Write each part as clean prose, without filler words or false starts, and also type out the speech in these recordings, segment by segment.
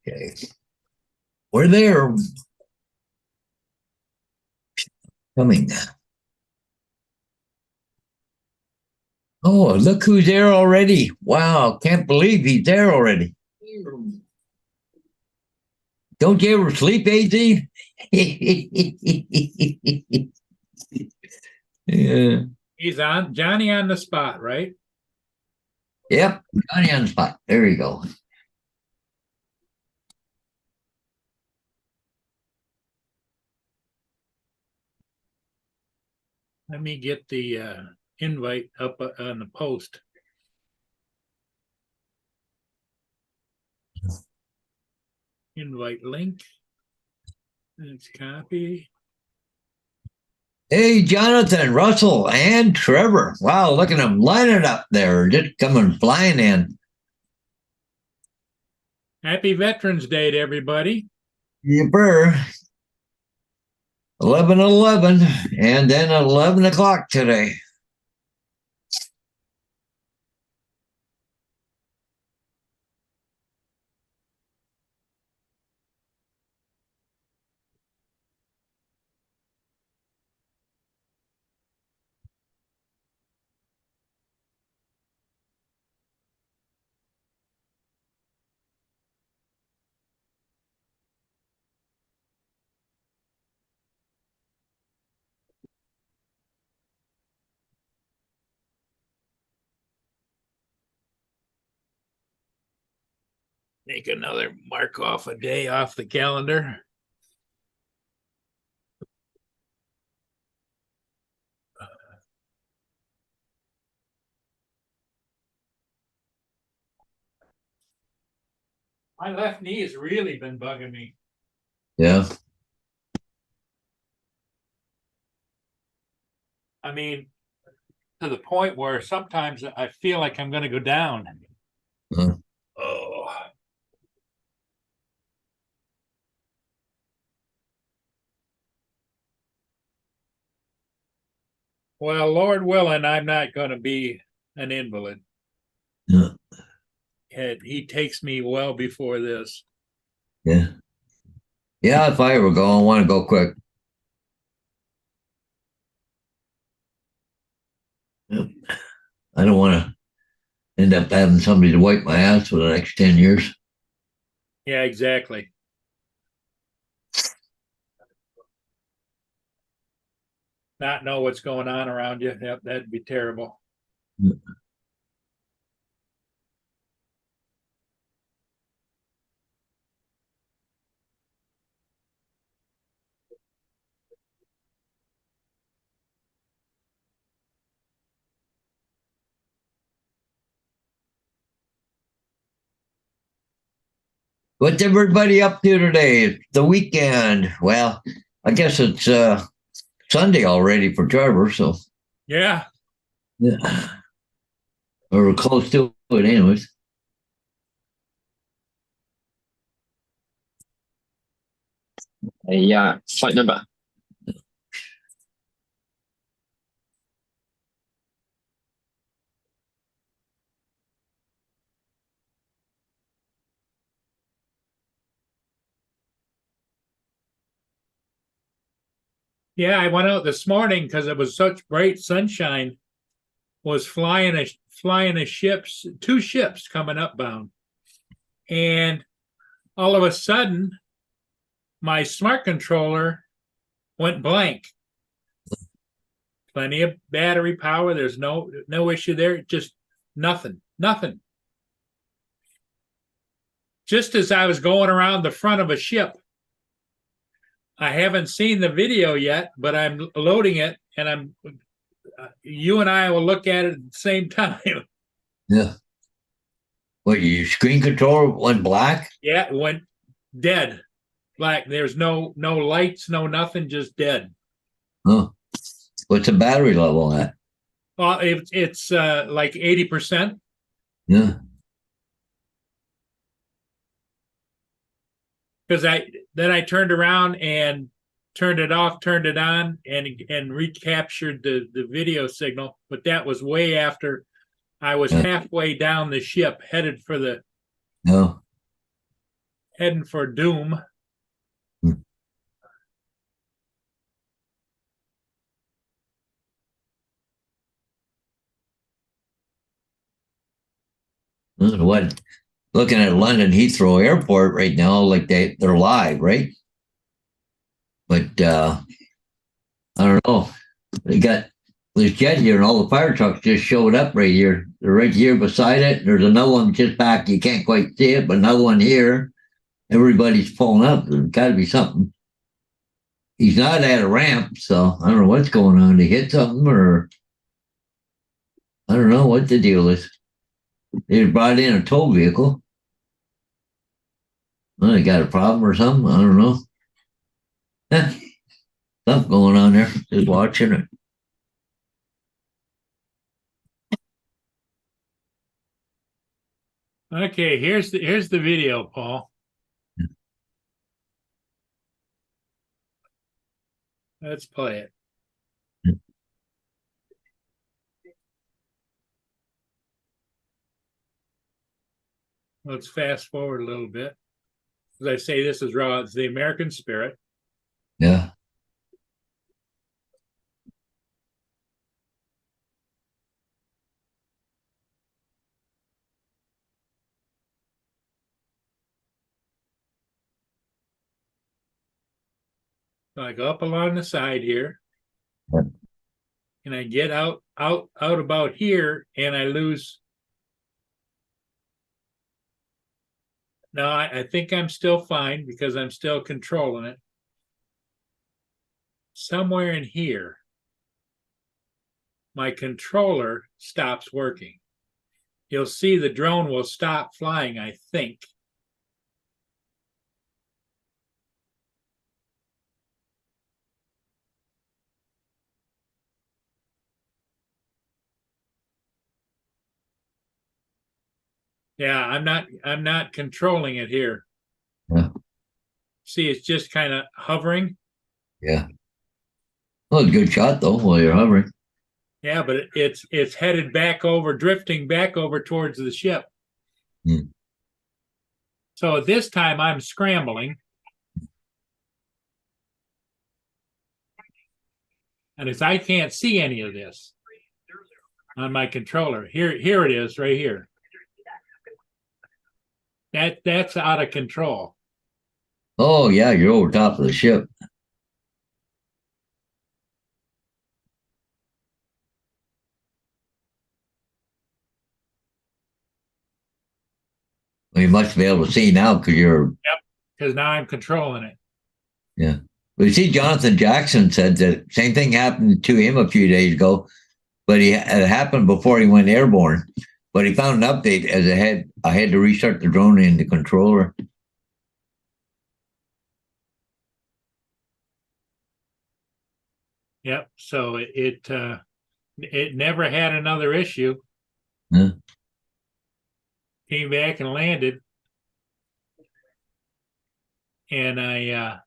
Okay. We're there. Coming. Oh, look who's there already. Wow, can't believe he's there already. Don't you ever sleep, AZ? Yeah. He's on Johnny on the spot, right? Yep, Johnny on the spot. There you go. Let me get the invite up on the post. Invite link. Let's copy. Hey, Jonathan, Russell, and Trevor. Wow, look at them lining up there, just coming flying in. Happy Veterans Day to everybody. Yipper. 11:11, and then at 11 o'clock today. Make another mark off a day off the calendar. My left knee has really been bugging me. Yeah. I mean, to the point where sometimes I feel like I'm going to go down. Uh, Oh. Well, Lord willing, I'm not going to be an invalid. yeah. He takes me well before this. Yeah. Yeah, if I ever go, I want to go quick. Yep. I don't want to end up having somebody to wipe my ass for the next 10 years. Yeah, exactly. Not know what's going on around you. Yep, that'd be terrible. What's everybody up to today? It's the weekend. Well, I guess it's Sunday already for Trevor, so Yeah. yeah. Or we're close to it anyways. Yeah, flight number. Yeah, I went out this morning because it was such bright sunshine. Was flying a ships, two ships coming upbound, and all of a sudden, my smart controller went blank. Plenty of battery power. There's no issue there. Just nothing. Just as I was going around the front of a ship, I haven't seen the video yet, but I'm loading it, and you and I will look at it at the same time. Yeah. What, your screen controller went black? Yeah, it went dead. Black. There's no lights, no nothing, just dead. Huh. What's the battery level at? Well, it's like 80%. Yeah. Because I turned around and turned it off, turned it on, and recaptured the video signal. But that was way after I was Yeah. halfway down the ship, headed for the No. heading for doom. What? Looking at London Heathrow Airport right now, like they're live, right? But I don't know. They got this jet here, and all the fire trucks just showed up right here. They're right here beside it. There's another one just back. You can't quite see it, but another one here. Everybody's pulling up. There's got to be something. He's not at a ramp, so I don't know what's going on. He hit something, or I don't know what the deal is. They brought in a tow vehicle. Well, they got a problem or something. I don't know. Something going on there. Just watching it. Okay, here's the video, Paul. Let's play it. Let's fast forward a little bit. As I say, this is raw. It's the American Spirit. Yeah. So I go up along the side here, and I get out about here, and I lose. Now I think I'm still fine because I'm still controlling it. Somewhere in here, my controller stops working. You'll see the drone will stop flying, I think. Yeah, I'm not controlling it here. Yeah. See, it's just kind of hovering. Yeah. Well, good shot though while you're hovering. Yeah, but it's headed back over, drifting back over towards the ship. Hmm. So at this time I'm scrambling. And as I can't see any of this on my controller. Here it is right here. That's out of control. Oh yeah, you're over top of the ship. Well, you must be able to see now because you're. Yep, because now I'm controlling it. Yeah. But you see, Jonathan Jackson said that same thing happened to him a few days ago, but it happened before he went airborne. But he found an update as I had to restart the drone in the controller. Yep. So it never had another issue. Yeah. Came back and landed, and I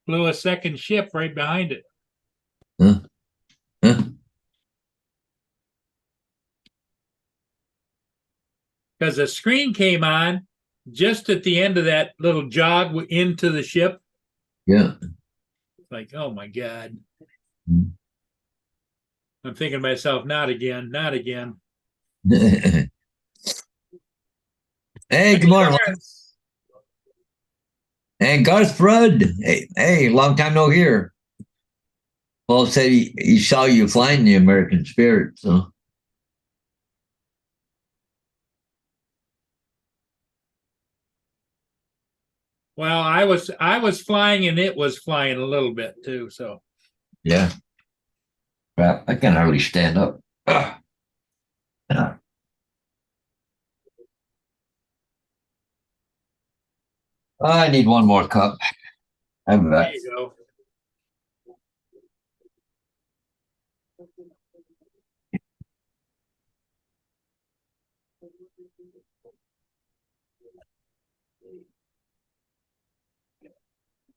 flew a second ship right behind it. Huh? Huh? Because the screen came on just at the end of that little jog into the ship. Yeah. Like, oh my God. Hmm. I'm thinking to myself, not again, not again. Hey, good morning. And Garth Rudd. Hey, long time no hear. Paul said he saw you flying the American Spirit. So Well, I was flying and it was flying a little bit too. So yeah. Crap, I can hardly stand up. Ugh. Yeah. I need one more cup. Have there that. you go.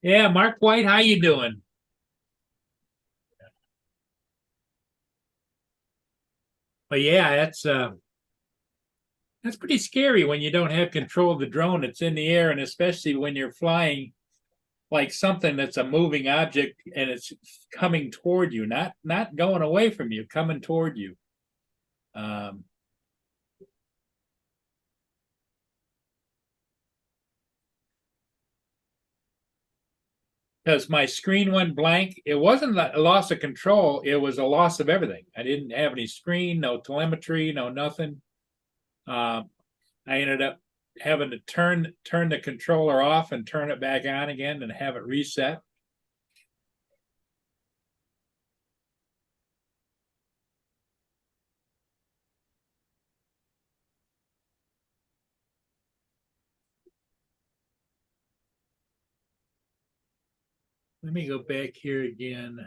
Yeah, Mark White, how you doing? But yeah, that's That's pretty scary when you don't have control of the drone. It's in the air, and especially when you're flying like something that's a moving object and it's coming toward you, not going away from you, coming toward you. Because my screen went blank. It wasn't a loss of control, it was a loss of everything. I didn't have any screen, no telemetry, no nothing. I ended up having to turn the controller off and turn it back on again and have it reset. Let me go back here again.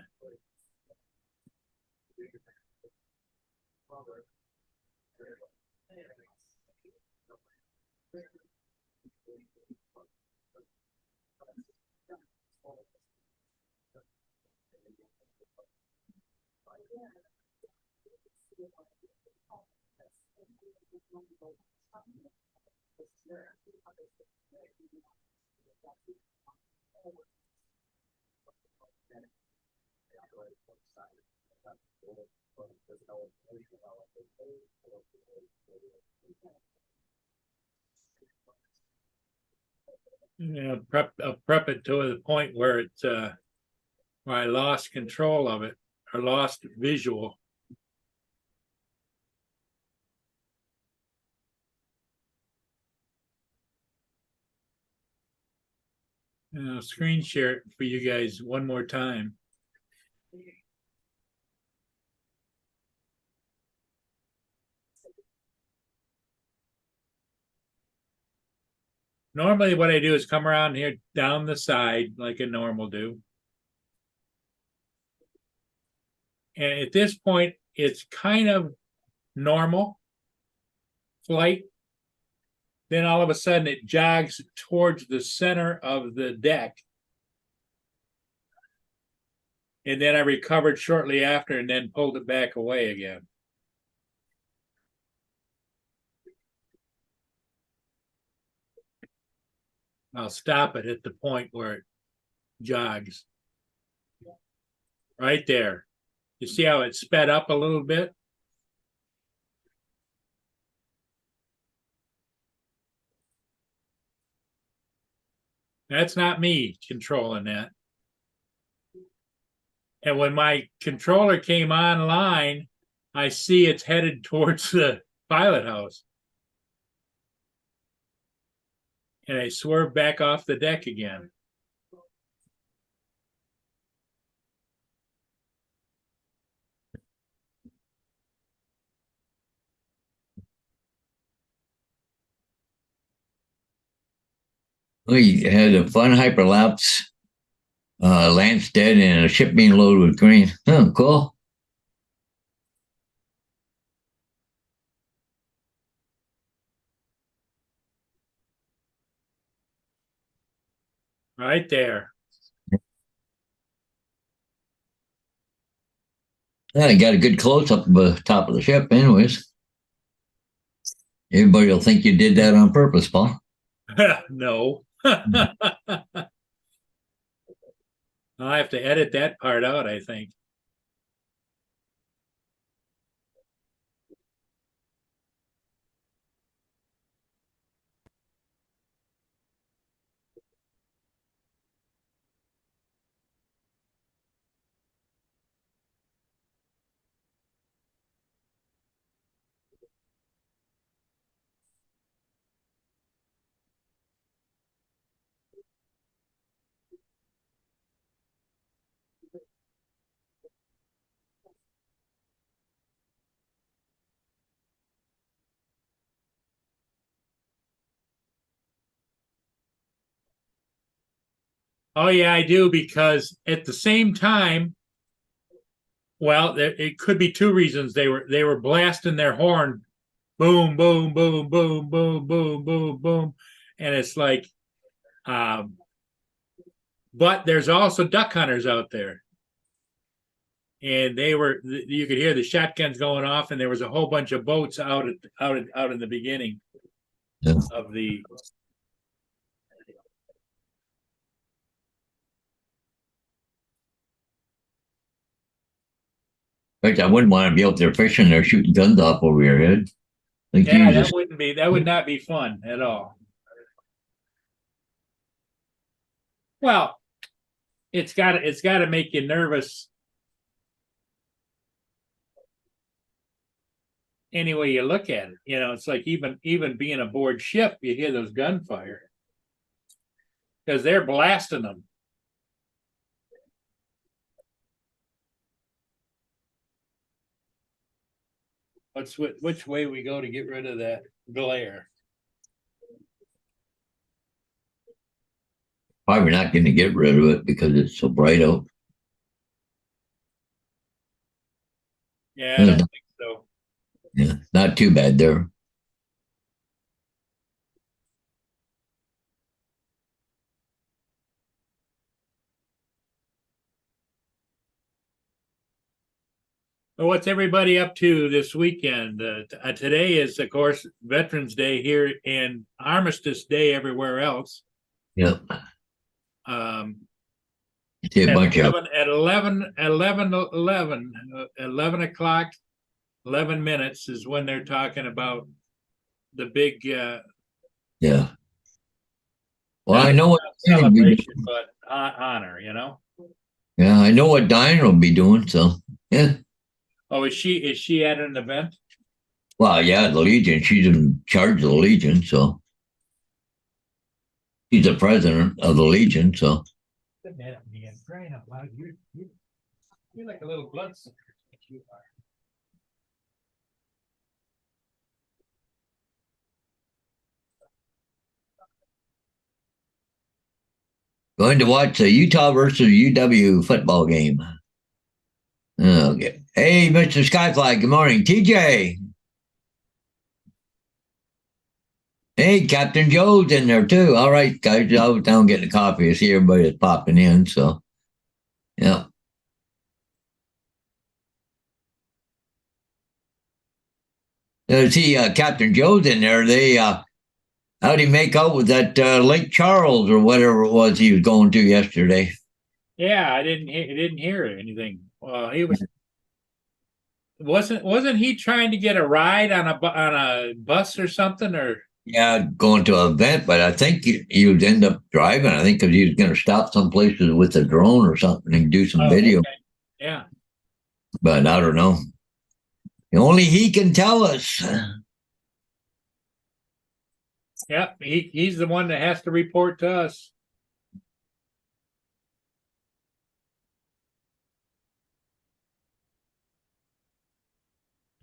I'll prep it to the point where it's where I lost control of it or lost visual. Screen share it for you guys one more time. Normally what I do is come around here down the side like a normal do. And at this point, it's kind of normal flight. Then all of a sudden it jogs towards the center of the deck. And then I recovered shortly after and then pulled it back away again. I'll stop it at the point where it jogs. Right there. You see how it sped up a little bit? That's not me controlling that. And when my controller came online, I see it's headed towards the pilot house. And I swerved back off the deck again. We had a fun hyperlapse. Lance dead and a ship being loaded with grain. Oh, cool. Right there. Yeah, I got a good close up of the top of the ship, anyways. Everybody will think you did that on purpose, Paul. No. I have to edit that part out, I think. Oh yeah, I do, because at the same time, well, it could be two reasons. They were blasting their horn, boom, boom, boom, boom, boom, boom, boom, boom, and it's like, but there's also duck hunters out there, and you could hear the shotguns going off, and there was a whole bunch of boats out in the beginning Yeah. of the. In fact, I wouldn't want to be out there fishing there shooting guns off over your head. Like, Yeah, Jesus. that would not be fun at all. Well, it's got to make you nervous any way you look at it. You know, it's like even being aboard ship, you hear those gunfire because they're blasting them. Which way we go to get rid of that glare? Probably not going to get rid of it because it's so bright out. Yeah, I don't think so. Yeah, not too bad there. Well, what's everybody up to this weekend? Today is, of course, Veterans Day here and Armistice Day everywhere else. Yep. See a At bunch of 11 o'clock, 11 minutes is when they're talking about the big yeah. Well, I know what celebration, but honor, you know. Yeah, I know what Diane will be doing. So yeah. Oh, is she at an event? Well, yeah, the Legion. She's in charge of the Legion, so she's the president of the Legion. So. You're like a little bloodsucker. You are. Going to watch the Utah versus UW football game. Okay. Hey, Mr. Skyfly, good morning. TJ. Hey, Captain Joe's in there too. All right, guys. I was down getting a coffee. I see everybody that's popping in. So, yeah. I see Captain Joe's in there. How'd he make out with that Lake Charles or whatever it was he was going to yesterday? Yeah, I didn't hear anything. He wasn't he trying to get a ride on a bus or something, or? Yeah, going to an event, but I think he would end up driving. I think because he was going to stop some places with a drone or something and do some video. Okay. Yeah. But I don't know. Only he can tell us. Yep, he's the one that has to report to us.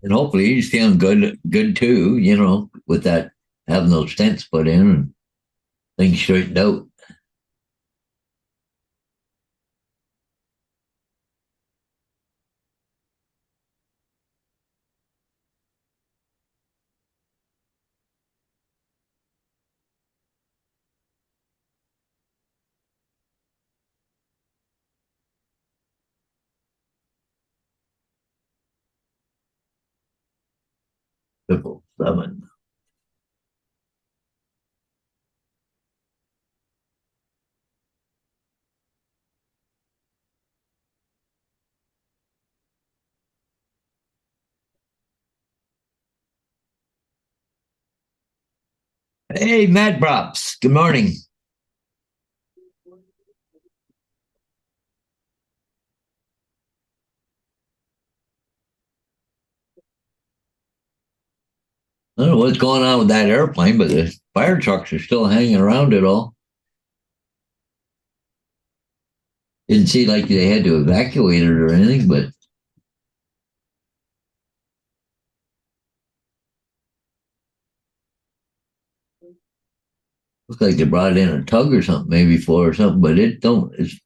And hopefully he's feeling good too, you know, with that, having those stents put in and things straightened out. Triple seven. Hey, Mad Props. Good morning. I don't know what's going on with that airplane, but the fire trucks are still hanging around it all. Didn't see like they had to evacuate it or anything, but looks like they brought in a tug or something maybe for or something, but it's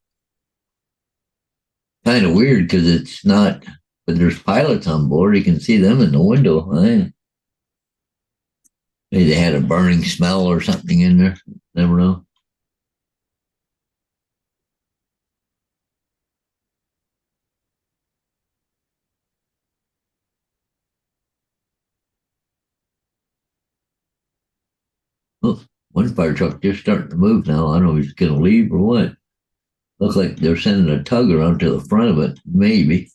kind of weird because it's not, but there's pilots on board. You can see them in the window. Maybe they had a burning smell or something in there. Never know. Oh, one fire truck just starting to move now. I don't know if he's going to leave or what. Looks like they're sending a tug around to the front of it. Maybe.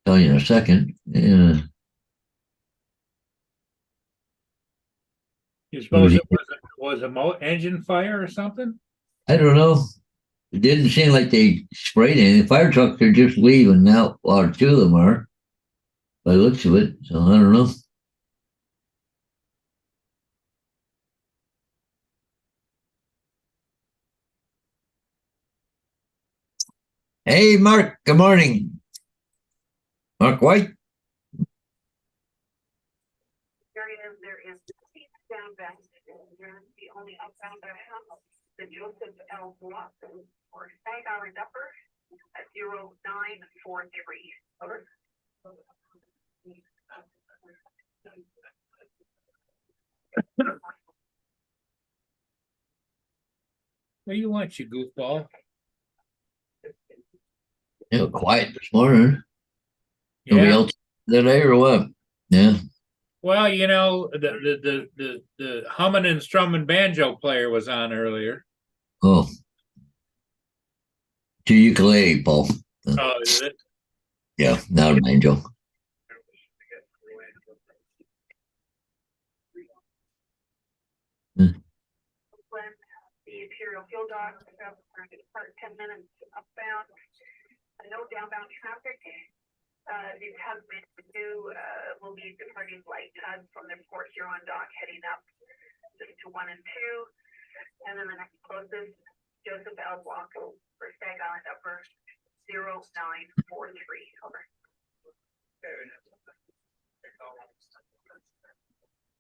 Tell you in a second. Yeah. You suppose it was a engine fire or something? I don't know. It didn't seem like they sprayed anything. Fire trucks are just leaving now. Well, two of them are, by the looks of it. So I don't know. Hey, Mark. Good morning. Mark White. There is downbound, the only outbound I have, the Joseph L. Watson or Sag Island Upper at 0943. Over. What do you want, you goofball? Yeah, quiet this morning. Nobody Yeah. else today or what? Yeah. Well, you know, the humming and strumming banjo player was on earlier. Oh, to ukulele, Paul. Oh, is it? Yeah, not a banjo. When the Imperial Fuel Dock, part 10 minutes upbound, no downbound traffic. The tug will be departing light tug from the Port Huron dock heading up to 1 and 2. And then the next closest, Joseph L. Blanco for Stag Island Upper 0943. Over.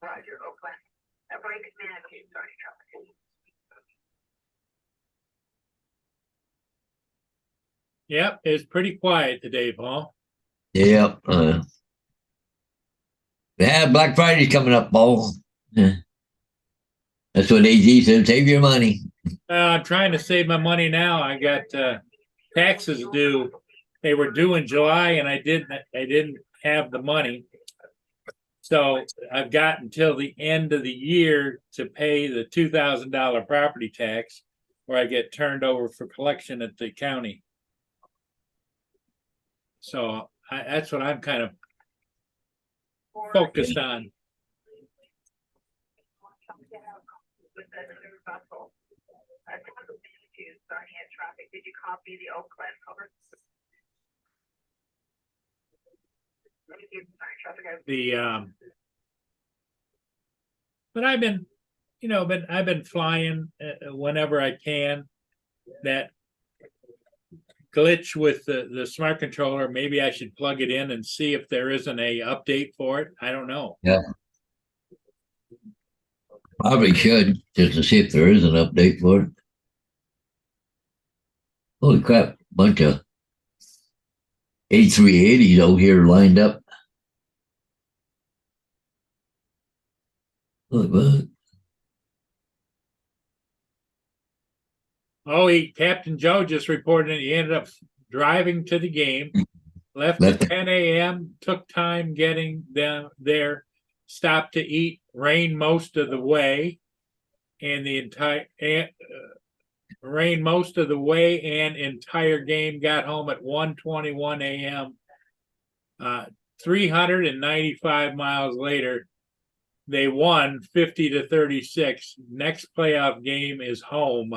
Roger, Oakland. Break management starting traffic. Yep, it's pretty quiet today, Paul. Yeah. Yeah, Black Friday's coming up, Paul. Yeah. That's what AZ said. Save your money. I'm trying to save my money now. I got taxes due. They were due in July, and I didn't have the money. So I've got until the end of the year to pay the $2,000 property tax, where I get turned over for collection at the county. So that's what I'm kind of focused on. Did you copy the Oakland cover? But I've been, I've been flying whenever I can. That glitch with the smart controller, maybe I should plug it in and see if there isn't a update for it. I don't know. Yeah. Probably should, just to see if there is an update for it. Holy crap, bunch of A380s out here lined up. Look, what? Oh, Captain Joe just reported he ended up driving to the game, left at 10 a.m., took time getting down there, stopped to eat, rained most of the way, and rained most of the way and entire game, got home at 1:21 a.m. 395 miles later, they won 50-36. Next playoff game is home.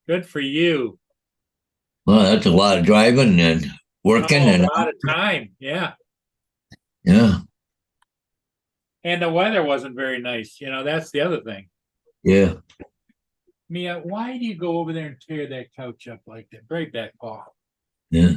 Good for you. Well, that's a lot of driving and working and a lot of time. Yeah. Yeah. And the weather wasn't very nice. That's the other thing. Yeah. Mia, why do you go over there and tear that couch up like that? Right back, Paul. Yeah.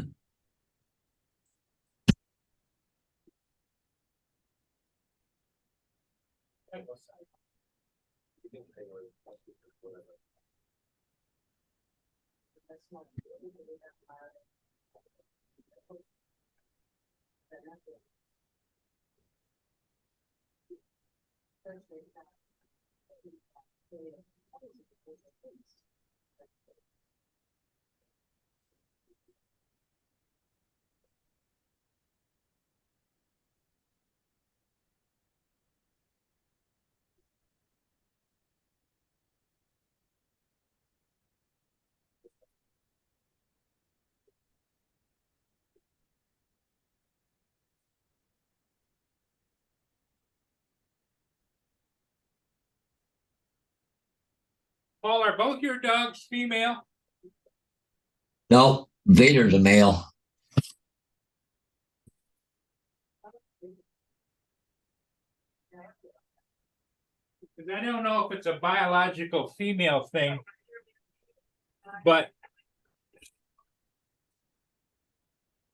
Paul, are both your dogs female? No, Vader's a male. 'Cause I don't know if it's a biological female thing, but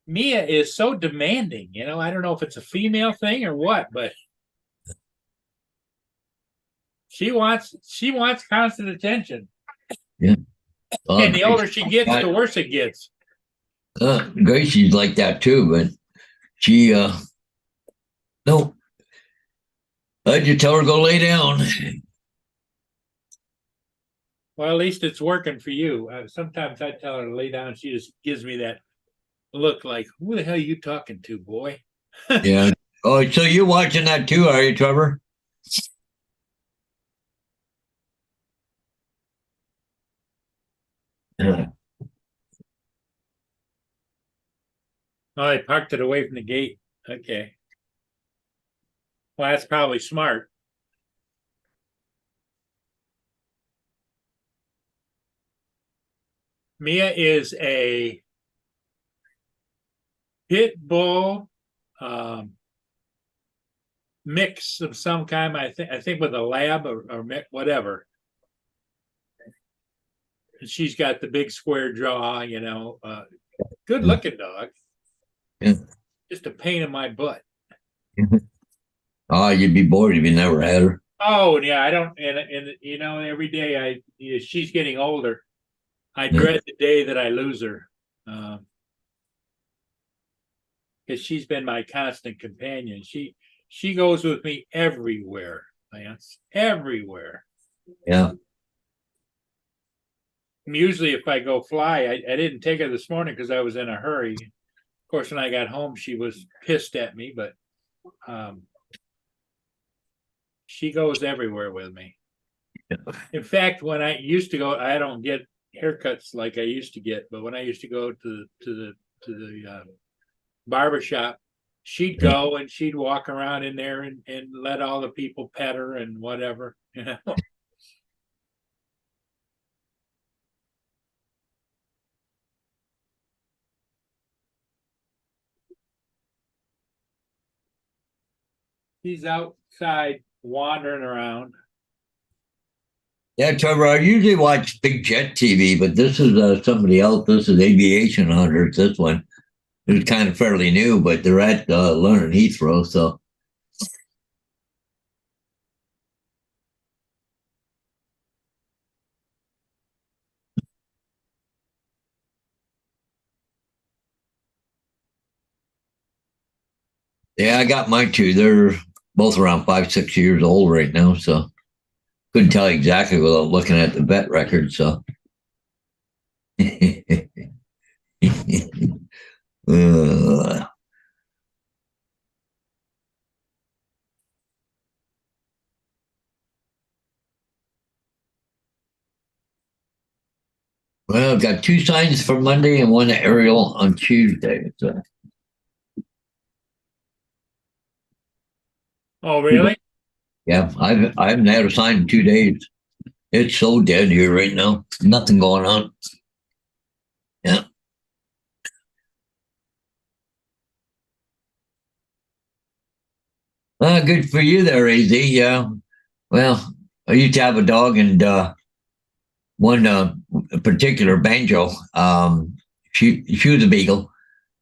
Mia is so demanding, you know. I don't know if it's a female thing or what, but she wants constant attention. And the older she gets, the worse it gets. Gracie's like that too, but she no. I just tell her to go lay down. Well, at least it's working for you. Sometimes I tell her to lay down. She just gives me that look like, who the hell are you talking to, boy? Yeah. Oh, so you're watching that too, are you, Trevor? Yeah. Oh, I parked it away from the gate. Okay. Well, that's probably smart. Mia is a pit bull mix of some kind. I think with a lab or whatever. And she's got the big square jaw, you know. Good looking dog. Yeah. Just a pain in my butt. Oh, you'd be bored if you never had her. Oh yeah, I don't, and you know, every day she's getting older. I dread the day that I lose her, because she's been my constant companion. She goes with me everywhere, Lance, everywhere. Yeah. Usually, if I go fly, I didn't take her this morning because I was in a hurry. Of course, when I got home, she was pissed at me, but she goes everywhere with me. In fact, when I used to go, I don't get haircuts like I used to get, but when I used to go to the barber shop, she'd go and she'd walk around in there and let all the people pet her and whatever, you know. She's outside wandering around. Yeah, Trevor, I usually watch Big Jet TV, but this is somebody else. This is Aviation Hunters, this one. It's kind of fairly new, but they're at London Heathrow, so. Yeah, I got mine too. They're both around 5, 6 years old right now, so couldn't tell you exactly without looking at the vet record. So, well, I've got 2 signs for Monday and one aerial on Tuesday. So. Oh, really? Yeah, I haven't had a sign in 2 days. It's so dead here right now. Nothing going on. Yeah. Good for you there, AZ. Yeah. Well, I used to have a dog, and one particular banjo. She was a beagle.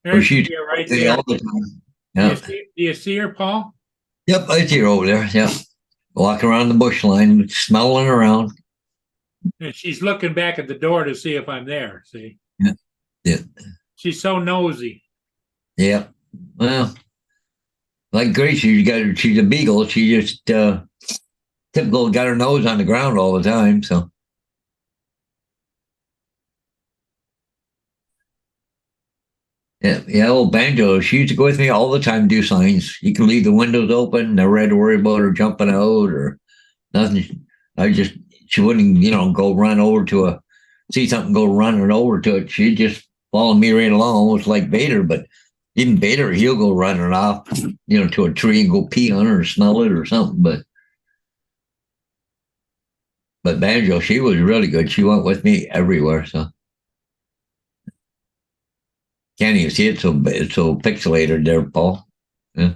There's she right there. All the time. Yeah. Do you see her, Paul? Yep, I see her over there. Yeah, walking around the bush line, smelling around. And she's looking back at the door to see if I'm there. See? Yeah. Yeah. She's so nosy. Yeah. Well, like Gracie, she's a beagle. She just typical, got her nose on the ground all the time. So. Yeah, old Banjo, she used to go with me all the time, do signs. You can leave the windows open, never had to worry about her jumping out or nothing. She wouldn't, go run over see something go running over to it. She'd just follow me right along, almost like Vader. But even Vader, he'll go running off, to a tree and go pee on her or smell it or something. But But Banjo, she was really good. She went with me everywhere. So can't even see it. It's so pixelated there, Paul. Yeah,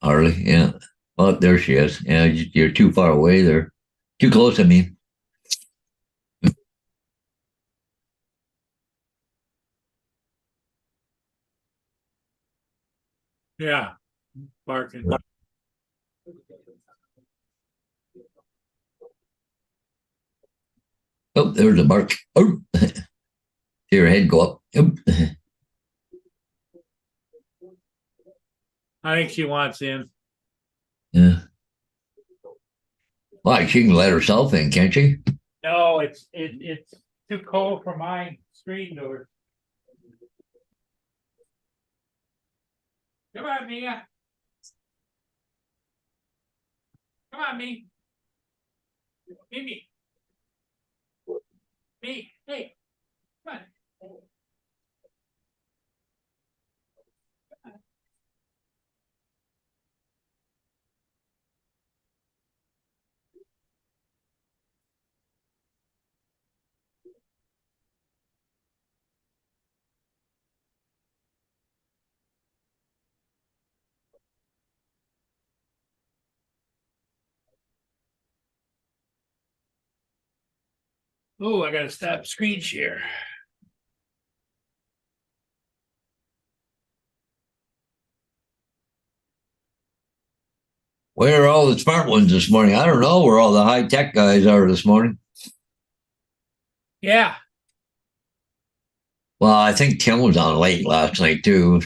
Harley. Yeah. Oh, there she is. Yeah, you're too far away there. Too close, I mean. Yeah, barking. Oh, there's a bark. Oh, see her head go up. Oh. I think she wants in. Yeah. Why, she can let herself in, can't she? No, it's too cold for my screen door. Come on, Mia. Come on, me. Mimi. Me. Hey. Come on. Oh, I gotta stop screen share. Where are all the smart ones this morning? I don't know where all the high tech guys are this morning. Yeah. Well, I think Tim was on late last night too,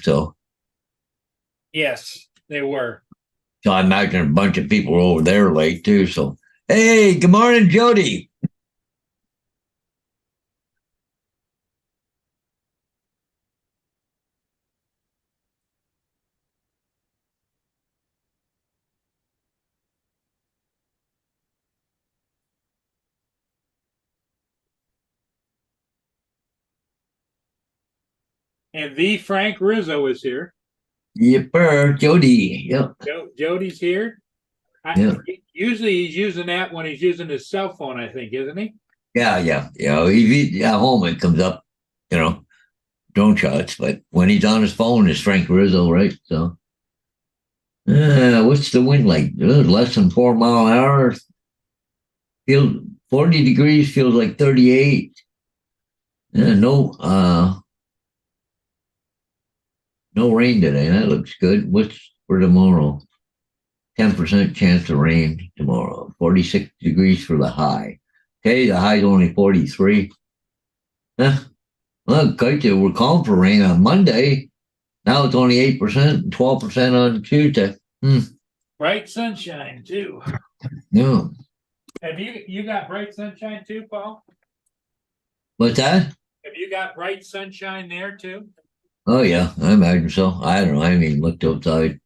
Yes, they were. so I imagine a bunch of people were over there late too. So, hey, good morning, Jody. And the Frank Rizzo is here. Yipper, Jody. Yep. Jody's here. Yeah. Usually he's using that when he's using his cell phone, I think, isn't he? Yeah. He's at home, it comes up, drone shots. But when he's on his phone, it's Frank Rizzo, right? So, what's the wind like? Less than 4 mile an hour. Feels 40 degrees. Feels like 38. No rain today. That looks good. What's for tomorrow? 10% chance of rain tomorrow. 46 degrees for the high. Okay, the high's only 43. Well, Kaita, we're calling for rain on Monday. Now it's only 8% and 12% on Tuesday. Bright sunshine too. Yeah. Have you got bright sunshine too, Paul? What's that? Have you got bright sunshine there too? Oh, yeah, I imagine so. I don't know. I haven't even looked outside.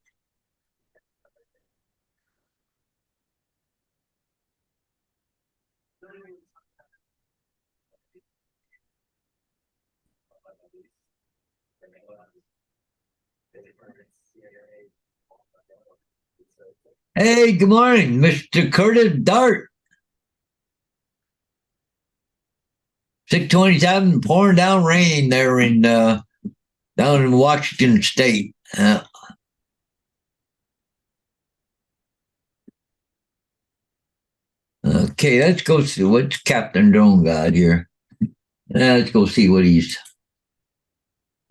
Hey, good morning, Mr. Curtis Dart. 627, pouring down rain there down in Washington State. Okay, let's go see what's Captain Drone got here. Let's go see what he's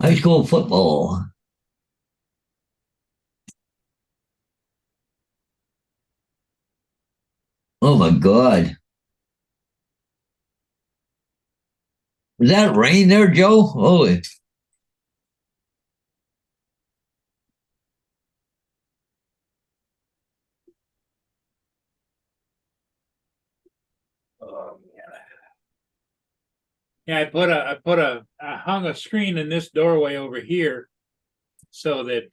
high school football. Oh my God. Was that rain there, Joe? Holy. Yeah, I hung a screen in this doorway over here so that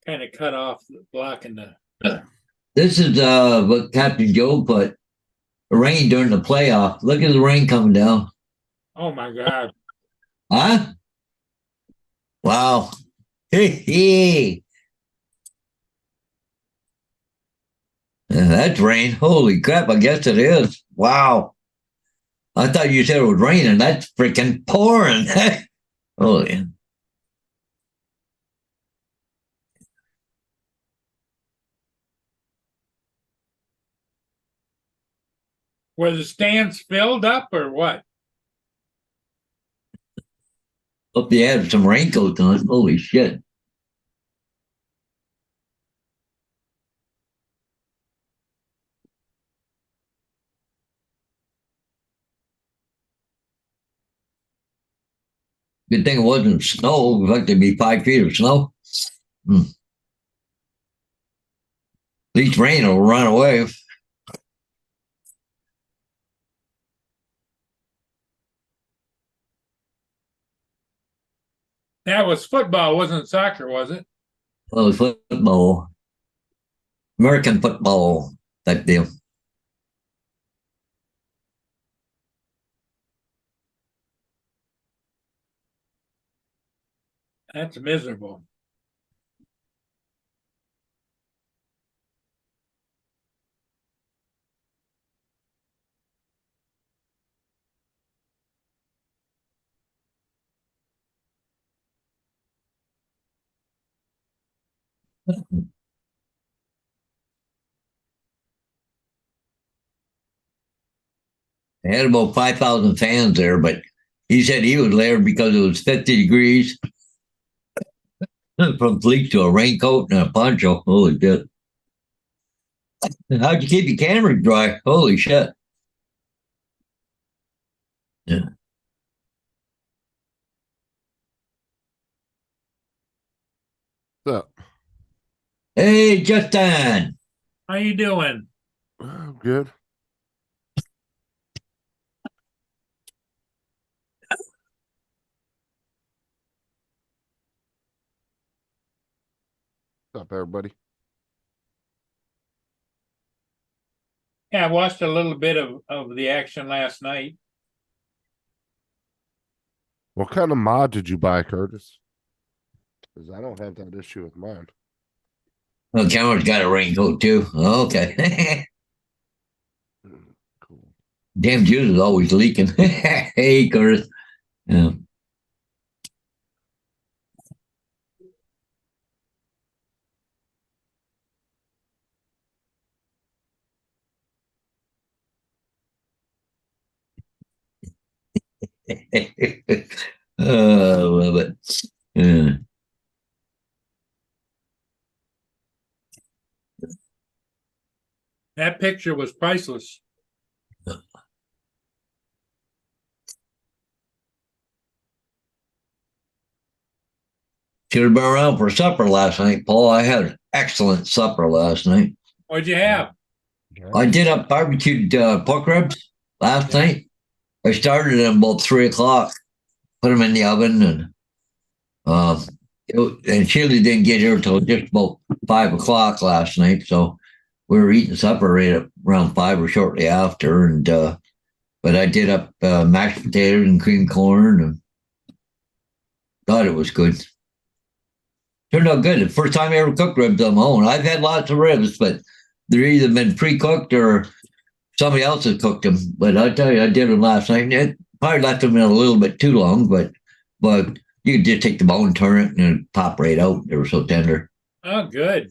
kind of cut off blocking the. This is what Captain Joe put. Rain during the playoff. Look at the rain coming down. Oh my God. Huh? Wow. Hey. That's rain. Holy crap, I guess it is. Wow. I thought you said it was raining. That's freaking pouring. Holy. Were the stands filled up or what? Hope you had some raincoats on. Holy shit. Good thing it wasn't snow. It was like there'd be 5 feet of snow. At least rain will run away. That was football, wasn't soccer, was it? Well, it was football. American football type deal. That's miserable. They had about 5,000 fans there, but he said he was there because it was 50 degrees from fleece to a raincoat and a poncho. Holy shit. How'd you keep your camera dry? Holy shit. Yeah. So, Hey, Justin. How you doing? good. What's up, everybody? Yeah, I watched a little bit of the action last night. What kind of mod did you buy, Curtis? Because I don't have that issue with mine. Oh, camera's got a raincoat too. Okay. Cool. Damn juice is always leaking. Hey, Curtis. Yeah. Oh, I love it. Yeah. That picture was priceless. Should have been around for supper last night, Paul. I had an excellent supper last night. What'd you have? I did up barbecued pork ribs last Yeah. night. I started at about 3 o'clock. Put them in the oven, and and Shirley didn't get here until just about 5 o'clock last night. So we were eating supper right at around 5 or shortly after. And but I did up mashed potatoes and cream corn, and thought it was good. Turned out good. The first time I ever cooked ribs on my own. I've had lots of ribs, but they're either been pre-cooked or somebody else has cooked them. But I tell you, I did them last night. It probably left them in a little bit too long, but you could just take the bone, turn it, and it'd pop right out. They were so tender. Oh, good.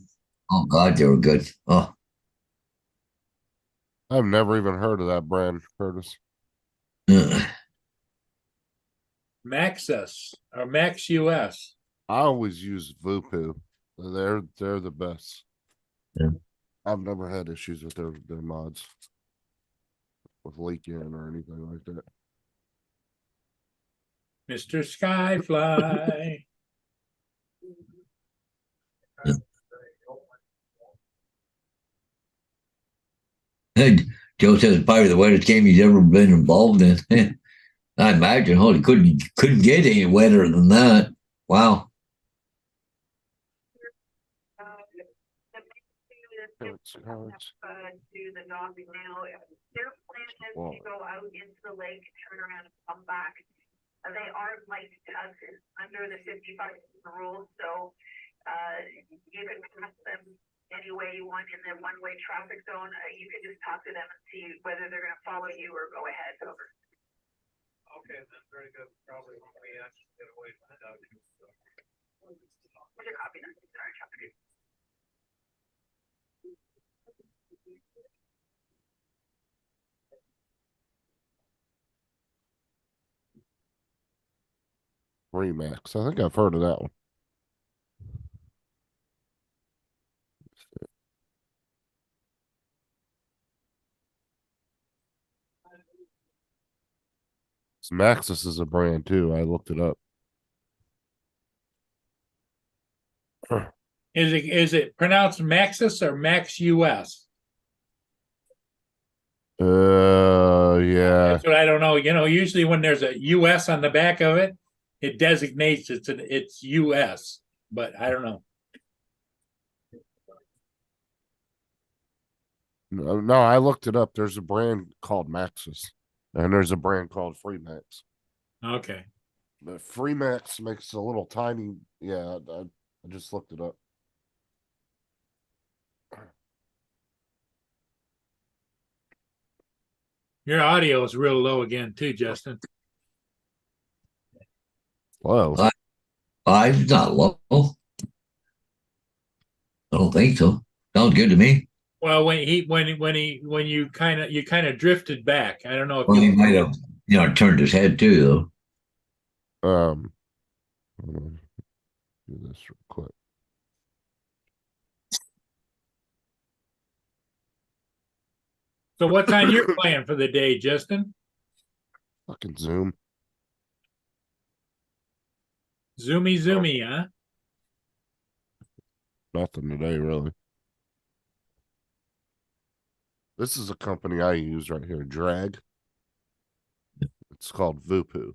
Oh God, they were good. Oh, I've never even heard of that brand, Curtis. uh, Maxus or Max US. I always use Vupu. They're the best. Yeah. I've never had issues with their mods with leaking or anything like that. Mr. Skyfly. and Joe says it's probably the wettest game he's ever been involved in. I imagine. Holy, couldn't get any wetter than that. Wow. Do the docking now. Their plan is Wow. to go out into the lake, turn around and come back. They are light touch under the 55 rule, so You can pass them any way you want in the one-way traffic zone. You can just talk to them and see whether they're gonna follow you or go ahead, over. Okay, then very good. Probably when we actually get away from that. Where's your copy then? Sorry, traffic. Remax. I think I've heard of that one. Maxis is a brand too. I looked it up. Is it pronounced Maxus or Max US? Yeah. That's what I don't know. You know, usually when there's a US on the back of it, it designates it's US, but I don't know. No, I looked it up. There's a brand called Maxis, and there's a brand called Freemax. Okay. But Freemax makes a little tiny. Yeah, I just looked it up. Your audio is real low again too, Justin. Whoa. I'm not low. I don't think so. Sounds good to me. Well, when you kind of drifted back. I don't know if Well, he you might have, turned his head too, Hold on. Do this real quick. So what time you're playing for the day, Justin? Fucking Zoom. Zoomy, huh? Nothing today, really. This is a company I use right here, Drag. It's called Vupu.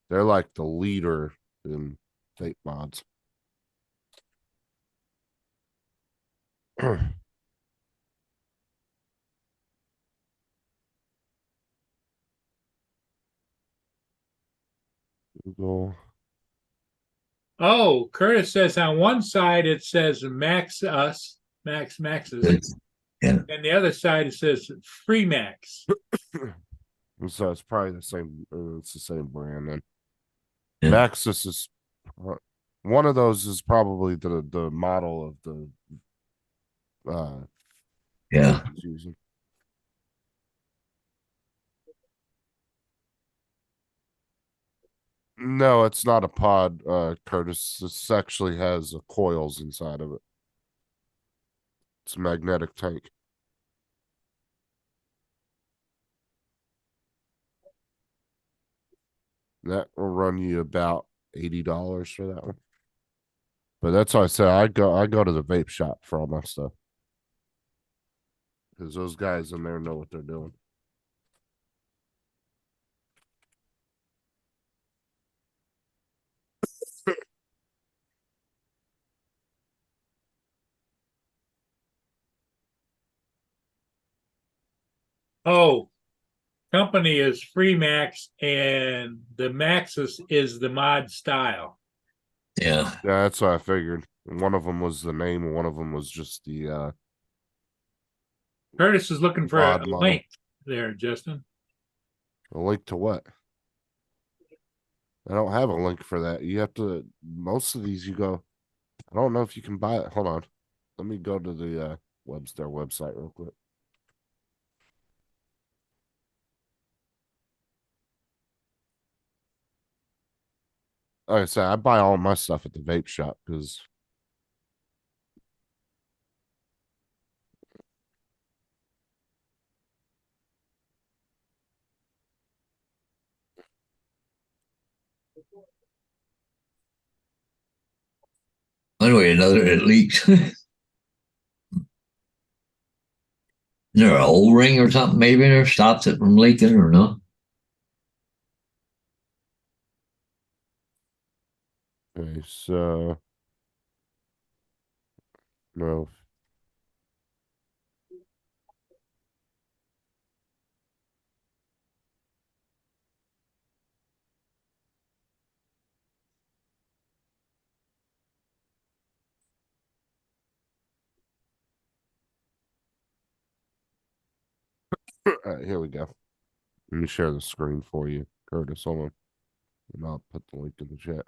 They're like the leader in vape mods. Google. Oh, Curtis says on one side it says Maxus, though. Yeah. and the other side it says Free Max. So it's probably the same. It's the same brand. Then Yeah. Maxis is one of those is probably the model of the Yeah. it's using. No, it's not a pod, Curtis. This actually has coils inside of it. It's a magnetic tank. That will run you about $80 for that one. But that's why I said I go to the vape shop for all my stuff. Because those guys in there know what they're doing. Oh, company is Free Max, and the Maxus is the mod style. Yeah. Yeah, that's what I figured. One of them was the name, and one of them was just the Curtis is looking for a Mod model. link there, Justin. a link to what? I don't have a link for that. You have to most of these you go. I don't know if you can buy it. Hold on. Let me go to the their website real quick. Like I said, I buy all my stuff at the vape shop because One way or another, it leaks. Is there an old ring or something maybe there stops it from leaking or no? okay, so no. All right, here we go. Let me share the screen for you, Curtis. Hold on. And I'll put the link in the chat.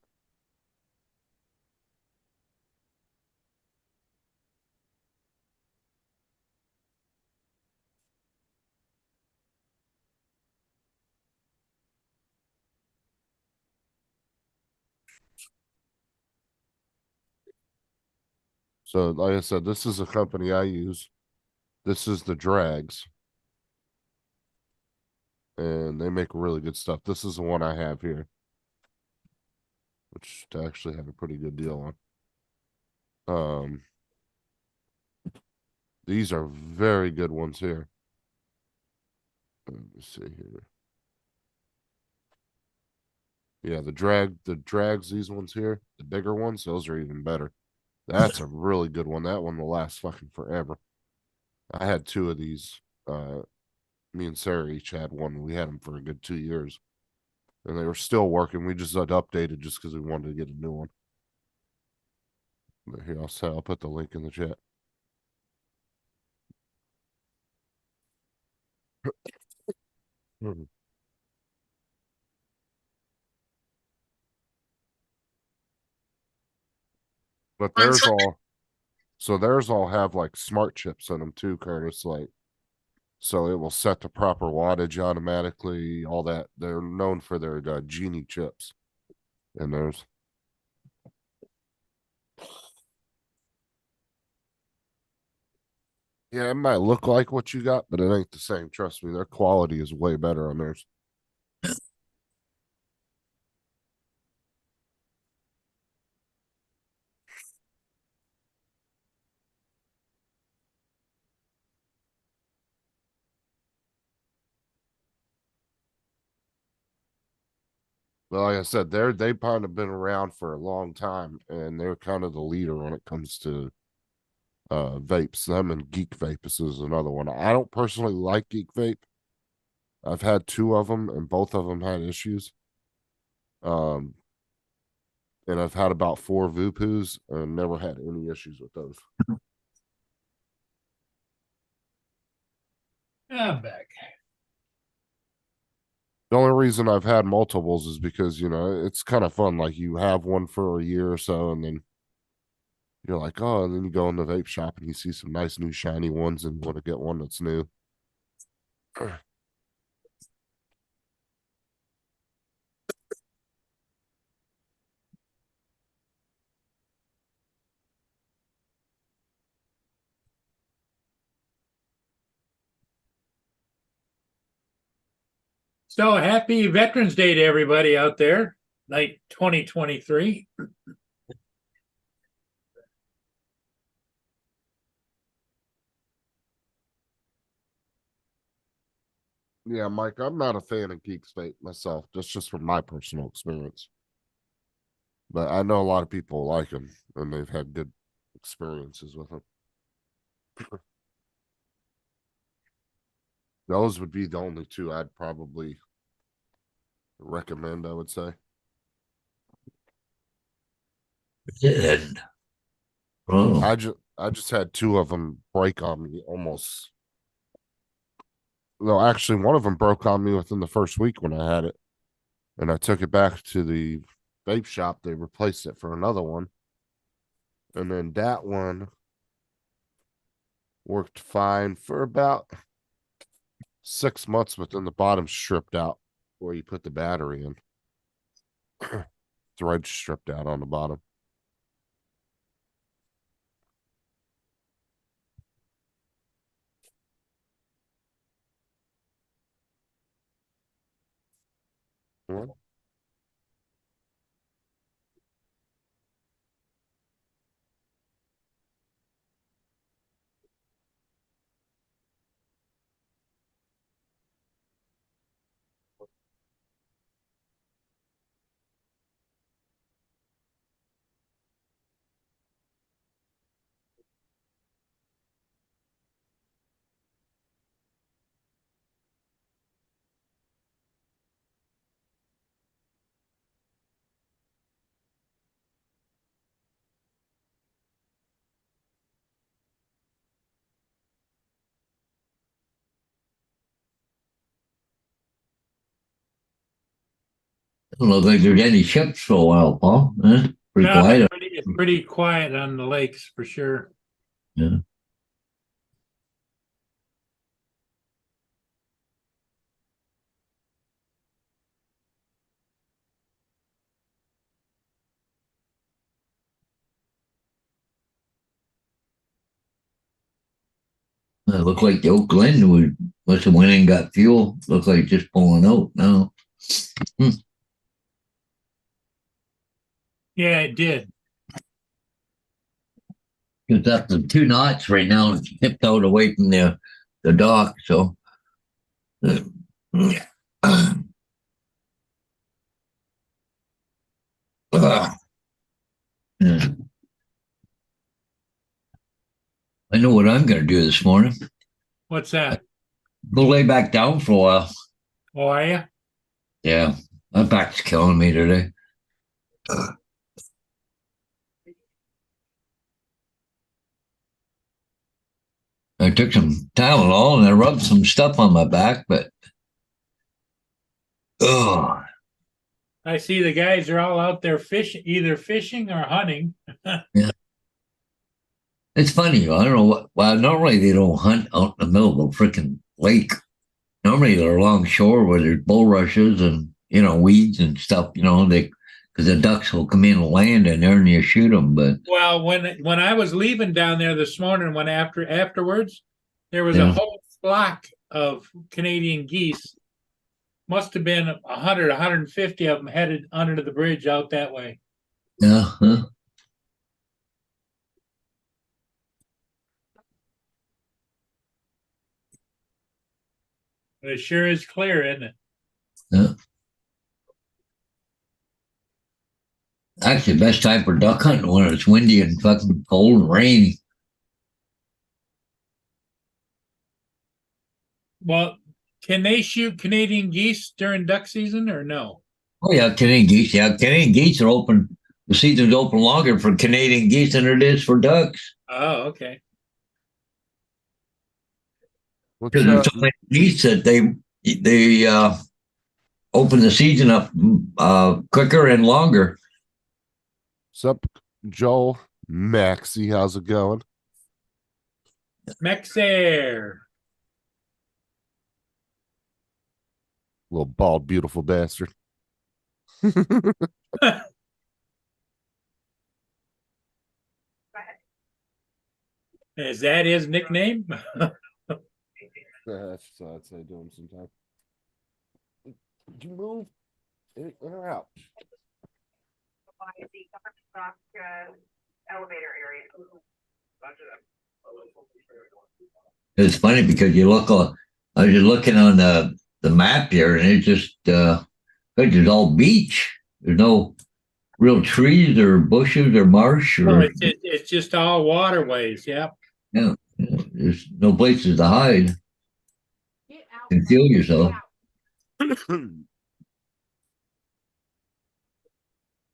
So, like I said, this is a company I use. This is the Drags, and they make really good stuff. This is the one I have here, which I actually have a pretty good deal on. These are very good ones here. Let me see here. Yeah, the drags, these ones here, the bigger ones, those are even better. That's a really good one. That one will last fucking forever. I had two of these. Me and Sarah each had one. We had them for a good 2 years, and they were still working. We just had updated just because we wanted to get a new one. But here, I'll put the link in the chat. Mhm. But theirs all have like smart chips in them too, Curtis. Like, so it will set the proper wattage automatically. All that. They're known for their Genie chips, and there's yeah, it might look like what you got, but it ain't the same. Trust me, their quality is way better on theirs. But like I said, they've kind of been around for a long time, and they're kind of the leader when it comes to vapes. Them and Geek Vape is another one. I don't personally like Geek Vape. I've had two of them, and both of them had issues. Um, and I've had about four Vupus and never had any issues with those. I'm back. The only reason I've had multiples is because, it's kind of fun. Like you have one for a year or so, and then you're like, oh, and then you go in the vape shop and you see some nice new shiny ones and want to get one that's new. So happy Veterans Day to everybody out there, like 2023. Yeah, Mike, I'm not a fan of Geek State myself. That's just from my personal experience. But I know a lot of people like them and they've had good experiences with them. Those would be the only two I'd probably recommend, I would say. And, oh, I just had two of them break on me almost. No, actually, one of them broke on me within the first week when I had it, and I took it back to the vape shop. They replaced it for another one, and then that one worked fine for about 6 months, but then the bottom stripped out where you put the battery in. Thread stripped out on the bottom. Well, Doesn't look like there's any ships for a while, Paul. Huh? Pretty No, quiet. it's pretty quiet on the lakes for sure. Yeah. It looked like the Oak Glen must have went and got fuel. Looks like just pulling out now. Yeah, it did. It's up to 2 knots right now. It's tipped out away from the dock. So, yeah. Yeah. I know what I'm going to do this morning. What's that? Go lay back down for a while. Oh, are you? Yeah, my back's killing me today. I took some Tylenol and I rubbed some stuff on my back, but oh, I see the guys are all out there fishing, either fishing or hunting. it's funny. I don't know what. Well, normally they don't hunt out in the middle of a freaking lake. Normally they're along shore where there's bulrushes and weeds and stuff. Because the ducks will come in and land in there and you shoot them. But Well, when I was leaving down there this morning, when afterwards, there was a Yeah. whole flock of Canadian geese. Must have been 100, 150 of them headed under the bridge out that way. yeah, huh? But it sure is clear, isn't it? Yeah. Actually, best time for duck hunting when it's windy and fucking cold and rainy. Well, can they shoot Canadian geese during duck season or no? Oh yeah, Canadian geese. Yeah, Canadian geese are open. The season's open longer for Canadian geese than it is for ducks. Oh, okay. What's Because there's so many geese that they open the season up quicker and longer. Sup, Joel? Maxie, how's it going? Mexer. Little bald, beautiful bastard. Is that his nickname? That's what I'd say to him sometime. Did you move in or out? By the government dock, elevator area. It's funny because you look on. I was just looking on the map here, and it's just it's all beach. There's no real trees or bushes or marsh No, or it's just all waterways. Yep. there's no places to hide. Conceal yourself.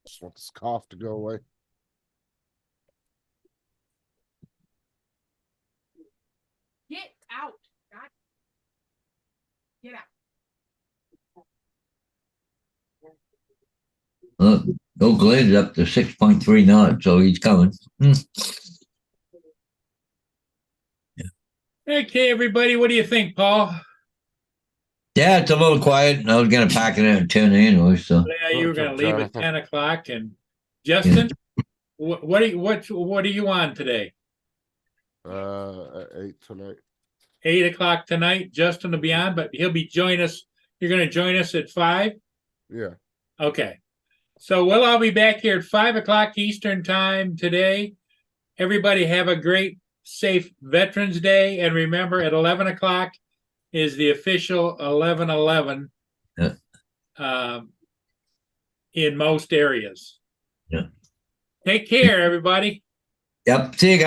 Just want this cough to go away. Get out. God. Get out. Oak Glen's up to 6.3 knots, so he's coming. Okay, everybody, what do you think, Paul? Yeah, it's a little quiet. I was gonna pack it in at 10 anyway, so Yeah, you were going to leave at Jonathan. 10 o'clock. And Justin, what are you on today? 8 tonight. 8 o'clock tonight. Justin will be on, but he'll be join us. You're going to join us at 5. Yeah. Okay. So we'll all be back here at 5 o'clock Eastern time today. Everybody have a great, safe Veterans Day. And remember, at 11 o'clock is the official 11/11 in most areas. Yeah. Take care, everybody. yep. See you guys.